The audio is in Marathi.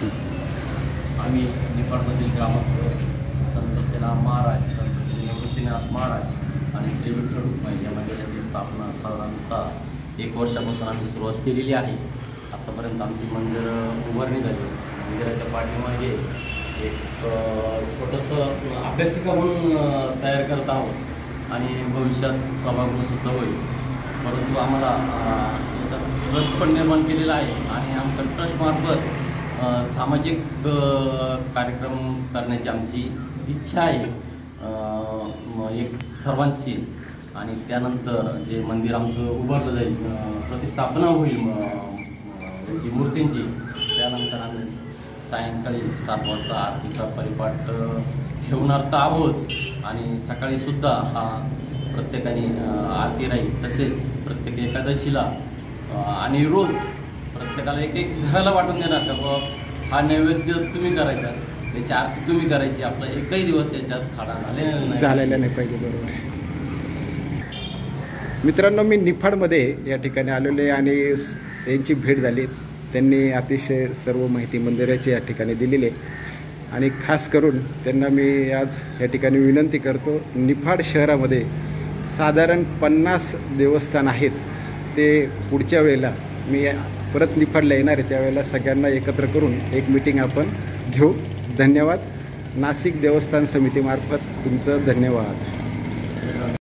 आम्ही निफाडमधील ग्रामस्थ संत सेनाम महाराज, संत श्री निवृत्तीनाथ महाराज आणि श्री विठ्ठल रुक्माई या मंदिराची स्थापना साधारणतः 1 वर्षापासून आम्ही सुरुवात केलेली आहे। आतापर्यंत आमची मंदिर उभारणी झाली। मंदिराच्या पाठीमागे एक छोटंसं अभ्यासिका म्हणून तयार करत आहोत आणि भविष्यात सभागृहसुद्धा होईल। परंतु आम्हाला याचा ट्रस्ट पण निर्माण केलेला आहे आणि आमच्या ट्रस्टमार्फत सामाजिक कार्यक्रम करण्याची आमची इच्छा आहे एक सर्वांची। आणि त्यानंतर जे मंदिर आमचं उभारलं जाईल, प्रतिष्ठापना होईल याची मूर्तींची, त्यानंतर आम्ही सायंकाळी 7 वाजता आरतीचा परिपाठ ठेवणार तर आहोत आणि सकाळीसुद्धा हा प्रत्येकाने आरती राहील। तसेच प्रत्येक एकादशीला आणि रोज प्रत्येकाला एक घराला वाटून देणार का बाबा हा नैवेद्य तुम्ही करायचा, त्याची आरती तुम्ही करायची, आपला एकही दिवस याच्यात खाडा झालेला नाही पाहिजे। बरोबर मित्रांनो, मी निफाडमध्ये या ठिकाणी आलेले आणि त्यांची भेट झाली। त्यांनी अतिशय सर्व माहिती मंदिराची या ठिकाणी दिलेली आहे आणि खास करून त्यांना मी आज या ठिकाणी विनंती करतो, निफाड शहरामध्ये साधारण 50 देवस्थान आहेत। ते पुढच्या वेळेला मी परत निफाडला येणार आहे, त्यावेळेला सगळ्यांना एकत्र करून एक मीटिंग आपण घेऊ। धन्यवाद। नाशिक देवस्थान समितीमार्फत तुमचं धन्यवाद।